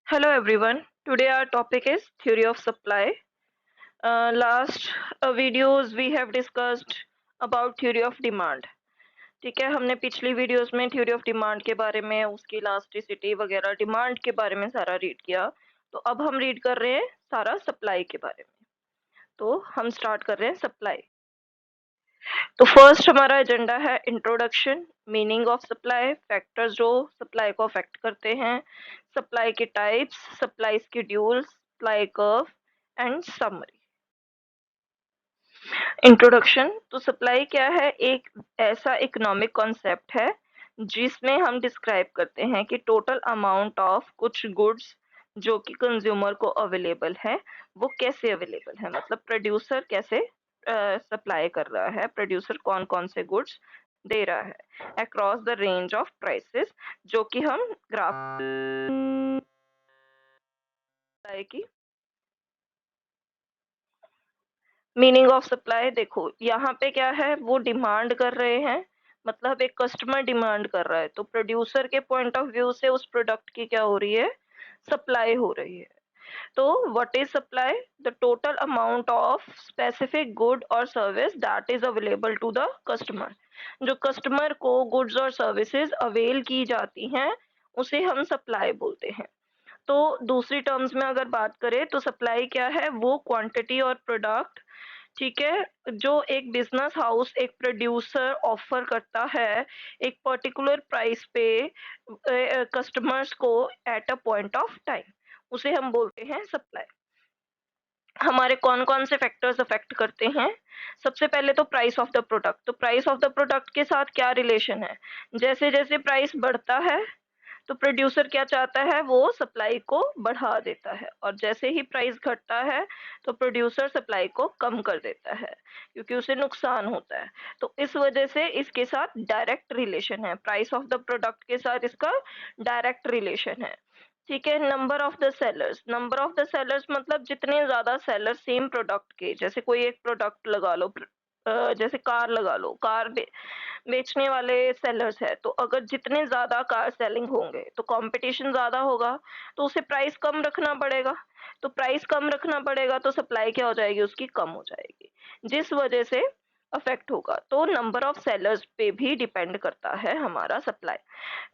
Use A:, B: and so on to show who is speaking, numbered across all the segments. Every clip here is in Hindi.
A: Hello everyone. Today our topic is theory of supply. Last videos we have discussed about theory of demand. ठीक है, हमने पिछली वीडियोस में थ्योरी ऑफ डिमांड के बारे में, उसकी इलास्टिसिटी वगैरह डिमांड के बारे में सारा रीड किया। तो अब हम रीड कर रहे हैं सारा सप्लाई के बारे में। तो हम स्टार्ट कर रहे हैं सप्लाई। तो फर्स्ट हमारा एजेंडा है introduction, meaning of supply, factors जो सप्लाई को अफेक्ट करते हैं, सप्लाई के types, supply schedule, supply curve and summary. Introduction, तो सप्लाई क्या है? एक ऐसा इकोनॉमिक कॉन्सेप्ट है जिसमें हम डिस्क्राइब करते हैं कि टोटल अमाउंट ऑफ कुछ गुड्स जो कि कंज्यूमर को अवेलेबल है वो कैसे अवेलेबल है, मतलब प्रोड्यूसर कैसे सप्लाई कर रहा है, प्रोड्यूसर कौन कौन से गुड्स दे रहा है across the range of prices, जो कि हम ग्राफ की मीनिंग ऑफ सप्लाई। देखो यहाँ पे क्या है, वो डिमांड कर रहे हैं, मतलब एक कस्टमर डिमांड कर रहा है, तो प्रोड्यूसर के पॉइंट ऑफ व्यू से उस प्रोडक्ट की क्या हो रही है, सप्लाई हो रही है। तो what is supply? The total amount of specific good और service that is available to the customer. जो कस्टमर को गुड्स और सर्विसेज अवेल की जाती हैं उसे हम सप्लाई बोलते हैं। तो दूसरी टर्म्स में अगर बात करें तो सप्लाई क्या है, वो क्वांटिटी और प्रोडक्ट, ठीक है, जो एक बिजनेस हाउस, एक प्रोड्यूसर ऑफर करता है एक पर्टिकुलर प्राइस पे कस्टमर्स को at a point of time, उसे हम बोलते हैं सप्लाई। हमारे कौन कौन से फैक्टर्स अफेक्ट करते हैं? सबसे पहले तो प्राइस ऑफ द प्रोडक्ट। तो प्राइस ऑफ द प्रोडक्ट के साथ क्या रिलेशन है? जैसे जैसे प्राइस बढ़ता है तो प्रोड्यूसर क्या चाहता है, वो सप्लाई को बढ़ा देता है, और जैसे ही प्राइस घटता है तो प्रोड्यूसर सप्लाई को कम कर देता है क्योंकि उसे नुकसान होता है। तो इस वजह से इसके साथ डायरेक्ट रिलेशन है, प्राइस ऑफ द प्रोडक्ट के साथ इसका डायरेक्ट रिलेशन है। ठीक है। Number of the sellers, number of the sellers मतलब जितने ज्यादा सेलर सेम प्रोडक्ट के, जैसे कोई एक प्रोडक्ट लगा लो, जैसे कार लगा लो, कार बेचने वाले सेलर्स है, तो अगर जितने ज्यादा कार सेलिंग होंगे तो कंपटीशन ज्यादा होगा, तो उसे प्राइस कम रखना पड़ेगा। तो प्राइस कम रखना पड़ेगा तो सप्लाई क्या हो जाएगी, उसकी कम हो जाएगी, जिस वजह से अफेक्ट होगा। तो नंबर ऑफ सेलर्स पे भी डिपेंड करता है हमारा supply.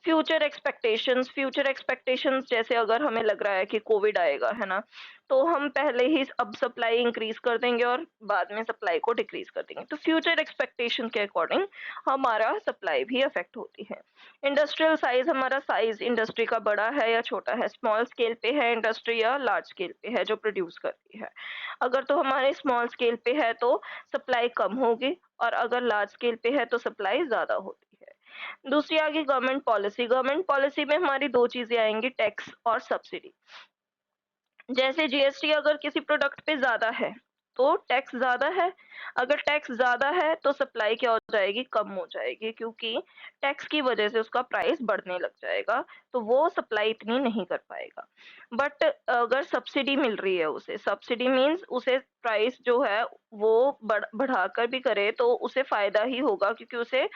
A: Future expectations, future expectations जैसे अगर हमें लग रहा है कि कोविड आएगा, है ना, तो हम पहले ही अब सप्लाई इंक्रीज कर देंगे और बाद में सप्लाई को डिक्रीज कर देंगे। तो फ्यूचर एक्सपेक्टेशन के अकॉर्डिंग हमारा सप्लाई भी अफेक्ट होती है। इंडस्ट्रियल साइज, हमारा साइज इंडस्ट्री का बड़ा है या छोटा है, स्मॉल स्केल पे है इंडस्ट्री या लार्ज स्केल पे है जो प्रोड्यूस करती है। अगर तो हमारे स्मॉल स्केल पे है तो सप्लाई कम होगी, और अगर लार्ज स्केल पे है तो सप्लाई ज्यादा होती है। दूसरी आ गई गवर्नमेंट पॉलिसी। गवर्नमेंट पॉलिसी में हमारी दो चीजें आएंगी, टैक्स और सब्सिडी। जैसे जीएसटी अगर किसी प्रोडक्ट पे ज्यादा है तो टैक्स ज्यादा है, अगर टैक्स ज्यादा है तो सप्लाई क्या हो जाएगी, कम हो जाएगी, क्योंकि टैक्स की वजह से उसका प्राइस बढ़ने लग जाएगा, तो वो सप्लाई इतनी नहीं कर पाएगा। बट अगर सब्सिडी मिल रही है उसे, सब्सिडी मीन्स उसे प्राइस जो है वो बढ़ाकर भी करे तो उसे फायदा ही होगा, क्योंकि उसे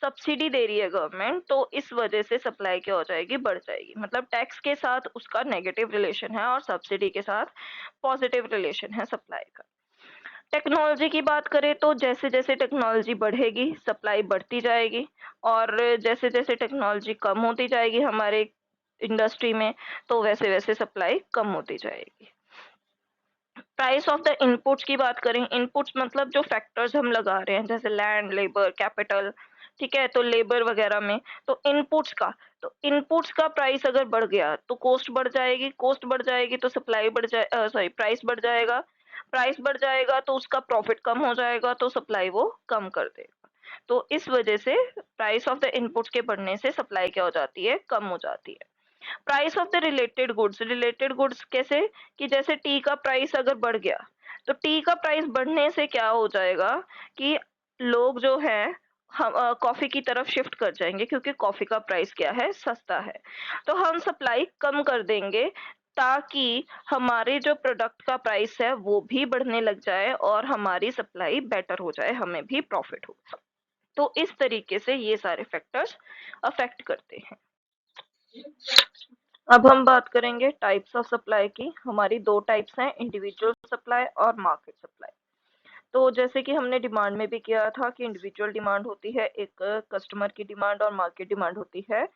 A: सब्सिडी दे रही है गवर्नमेंट, तो इस वजह से सप्लाई क्या हो जाएगी, बढ़ जाएगी। मतलब टैक्स के साथ उसका नेगेटिव रिलेशन है और सब्सिडी के साथ पॉजिटिव रिलेशन है सप्लाई का। टेक्नोलॉजी की बात करें तो जैसे जैसे टेक्नोलॉजी बढ़ेगी सप्लाई बढ़ती जाएगी, और जैसे जैसे टेक्नोलॉजी कम होती जाएगी हमारे इंडस्ट्री में तो वैसे वैसे सप्लाई कम होती जाएगी। प्राइस ऑफ द इनपुट्स की बात करें, इनपुट्स मतलब जो फैक्टर्स हम लगा रहे हैं, जैसे लैंड, लेबर, कैपिटल, ठीक है, तो लेबर वगैरह में, तो इनपुट्स का प्राइस अगर बढ़ गया तो कॉस्ट बढ़ जाएगी, कॉस्ट बढ़ जाएगी तो सप्लाई बढ़ जाए, सॉरी, प्राइस बढ़ जाएगा, प्राइस बढ़ जाएगा तो उसका प्रॉफिट कम हो जाएगा, तो सप्लाई वो कम कर देगा। तो इस वजह से प्राइस ऑफ द इनपुट्स के बढ़ने से सप्लाई क्या हो जाती है, कम हो जाती है। Price of the related goods, related goods कैसे, कि जैसे टी का प्राइस अगर बढ़ गया तो टी का प्राइस बढ़ने से क्या हो जाएगा कि लोग जो है हम कॉफी की तरफ शिफ्ट कर जाएंगे, क्योंकि कॉफी का प्राइस क्या है, सस्ता है, तो हम सप्लाई कम कर देंगे ताकि हमारे जो प्रोडक्ट का प्राइस है वो भी बढ़ने लग जाए और हमारी सप्लाई बेटर हो जाए, हमें भी प्रॉफिट हो। तो इस तरीके से ये सारे फैक्टर्स अफेक्ट करते हैं। अब हम बात करेंगे टाइप्स ऑफ सप्लाई की। हमारी दो टाइप्स हैं, इंडिविजुअल सप्लाई और मार्केट सप्लाई। तो जैसे कि हमने डिमांड में भी किया था कि इंडिविजुअल डिमांड होती है एक कस्टमर की डिमांड, और मार्केट डिमांड होती है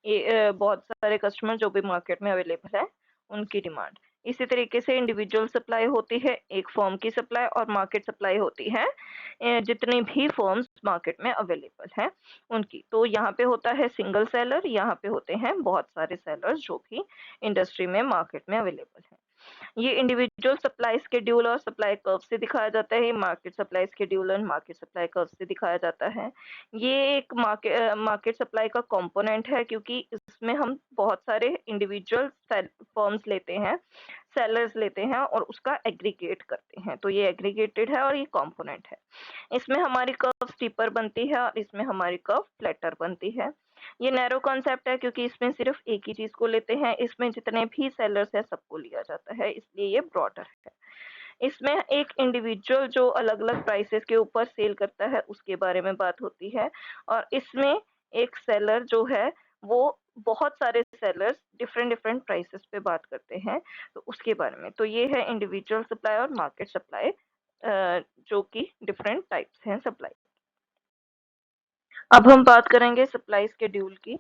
A: ये बहुत सारे कस्टमर जो भी मार्केट में अवेलेबल है उनकी डिमांड। इसी तरीके से इंडिविजुअल सप्लाई होती है एक फर्म की सप्लाई, और मार्केट सप्लाई होती है जितनी भी फर्म्स मार्केट में अवेलेबल हैं उनकी। तो यहाँ पे होता है सिंगल सेलर, यहाँ पे होते हैं बहुत सारे सेलर्स जो भी इंडस्ट्री में मार्केट में अवेलेबल हैं। ये इंडिविजुअल सप्लाई शेड्यूल और सप्लाई कर्व से दिखाया जाता है, मार्केट सप्लाई शेड्यूल और मार्केट सप्लाई कर्व से दिखाया जाता है। ये एक मार्केट सप्लाई का कंपोनेंट है, क्योंकि इसमें हम बहुत सारे इंडिविजुअल फर्म्स लेते हैं, सेलर्स लेते हैं और उसका एग्रीगेट करते हैं। तो ये एग्रीगेटेड है और ये कंपोनेंट है। इसमें हमारी कर्व स्टीपर बनती है और इसमें हमारी कर्व फ्लैटर बनती है। ये नैरो कॉन्सेप्ट है क्योंकि इसमें सिर्फ एक ही चीज को लेते हैं, इसमें जितने भी सेलर्स है सबको लिया जाता है, इसलिए ये ब्रॉडर है। इसमें एक इंडिविजुअल जो अलग अलग प्राइसेस के ऊपर सेल करता है उसके बारे में बात होती है, और इसमें एक सेलर जो है वो बहुत सारे सेलर्स डिफरेंट डिफरेंट प्राइसेस पे बात करते हैं, तो उसके बारे में। तो ये है इंडिविजुअल सप्लाई और मार्केट सप्लाई, जो कि डिफरेंट टाइप्स हैं सप्लाई। अब हम बात करेंगे सप्लाई स्केड्यूल की।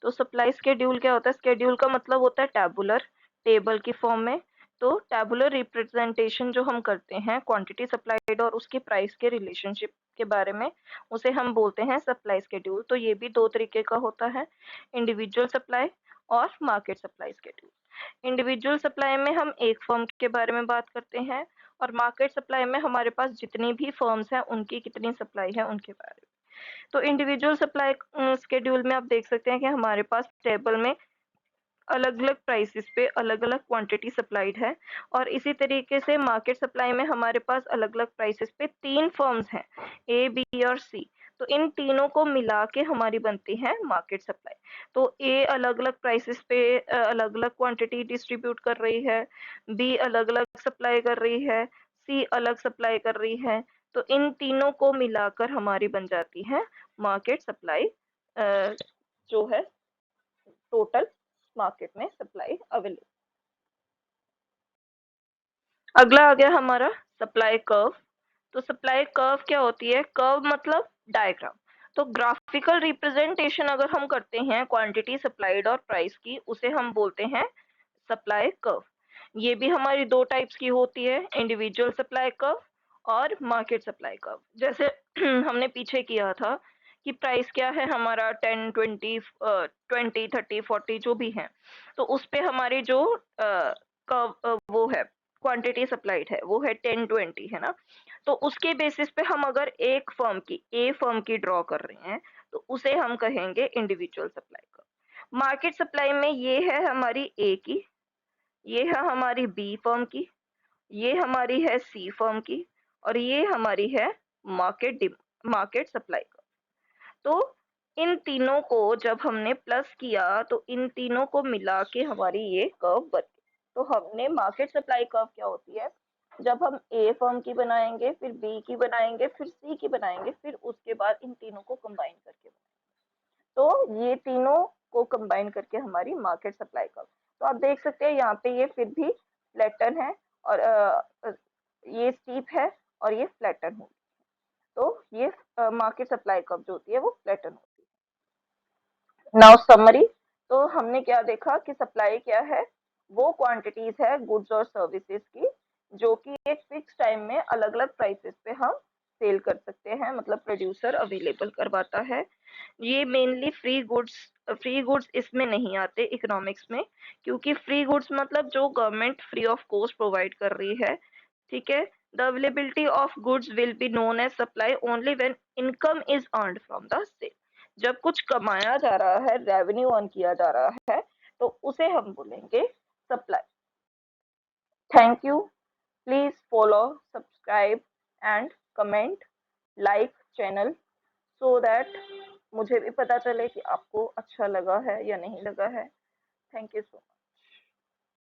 A: तो सप्लाई स्केड्यूल क्या होता है? स्केड्यूल का मतलब होता है टैबुलर, टेबल की फॉर्म में। तो टैबुलर रिप्रेजेंटेशन जो हम करते हैं क्वांटिटी सप्लाइड और उसके प्राइस के रिलेशनशिप के बारे में, उसे हम बोलते हैं सप्लाई स्केड्यूल। तो ये भी दो तरीके का होता है, इंडिविजुअल सप्लाई और market supply schedule. Individual supply में हम एक फर्म के बारे में बात करते हैं, और मार्केट सप्लाई में हमारे पास जितनी भी फर्म्स हैं उनकी कितनी सप्लाई है उनके बारे में। तो इंडिविजुअल सप्लाई स्केड्यूल में आप देख सकते हैं कि हमारे पास टेबल में अलग अलग प्राइसेस पे अलग अलग क्वांटिटी सप्लाइड है, और इसी तरीके से मार्केट सप्लाई में हमारे पास अलग अलग प्राइसेस पे तीन फर्म्स हैं, ए बी और सी। तो इन तीनों को मिला के हमारी बनती है मार्केट सप्लाई। तो ए अलग अलग प्राइसेस पे अलग अलग क्वांटिटी डिस्ट्रीब्यूट कर रही है, बी अलग अलग सप्लाई कर रही है, सी अलग सप्लाई कर रही है। तो इन तीनों को मिलाकर हमारी बन जाती है मार्केट सप्लाई, जो है टोटल मार्केट में सप्लाई अवेलेबल। अगला आ गया हमारा सप्लाई कर्व। तो सप्लाई कर्व क्या होती है? कर्व मतलब डायग्राम। तो ग्राफिकल रिप्रेजेंटेशन अगर हम करते हैं क्वांटिटी सप्लाइड और प्राइस की, उसे हम बोलते हैं सप्लाई कर्व। ये भी हमारी दो टाइप्स की होती है, इंडिविजुअल सप्लाई कर्व और मार्केट सप्लाई कर्व। जैसे हमने पीछे किया था कि प्राइस क्या है हमारा 10, 20, 30, 40 जो भी है, तो उस पे हमारी जो कर्व वो है क्वांटिटी सप्लाइड है वो है 10, 20 है ना। तो उसके बेसिस पे हम अगर एक फर्म की ए फर्म की ड्रॉ कर रहे हैं तो उसे हम कहेंगे individual supply curve. Market supply में ये है हमारी ए की, ये है हमारी बी फर्म की, ये हमारी है सी फर्म की, और ये हमारी है मार्केट सप्लाई कर्व। तो इन तीनों को जब हमने प्लस किया तो इन तीनों को मिला के हमारी ये कर्व बन गई। तो हमने मार्केट सप्लाई कर्व क्या होती है? जब हम ए फर्म की बनाएंगे, फिर बी की बनाएंगे, फिर सी की बनाएंगे, फिर उसके बाद इन तीनों को कंबाइन करके, तो ये तीनों को कंबाइन करके हमारी मार्केट सप्लाई कर्व। तो आप देख सकते हैं यहाँ पे ये फिर भी फ्लैटन है, और ये स्टीप है और ये फ्लैटन होगी। तो ये मार्केट सप्लाई कर्व जो होती है वो फ्लैटन होती है। Now summary. तो हमने क्या देखा कि सप्लाई क्या है? वो क्वांटिटीज है गुड्स और सर्विसेज की जो कि एक फिक्स टाइम में अलग अलग प्राइसेस पे हम सेल कर सकते हैं, मतलब प्रोड्यूसर अवेलेबल करवाता है। ये मेनली फ्री गुड्स इसमें नहीं आते इकोनॉमिक्स में, क्योंकि फ्री गुड्स मतलब जो government free of cost provide कर रही है, ठीक है। The availability of goods will be known as supply only when income is earned from the sale. जब कुछ कमाया जा रहा है, रेवेन्यू अर्न किया जा रहा है, तो उसे हम बोलेंगे supply. Thank you. Please follow, subscribe and comment, like channel, so that मुझे भी पता चले कि आपको अच्छा लगा है या नहीं लगा है। Thank you so much.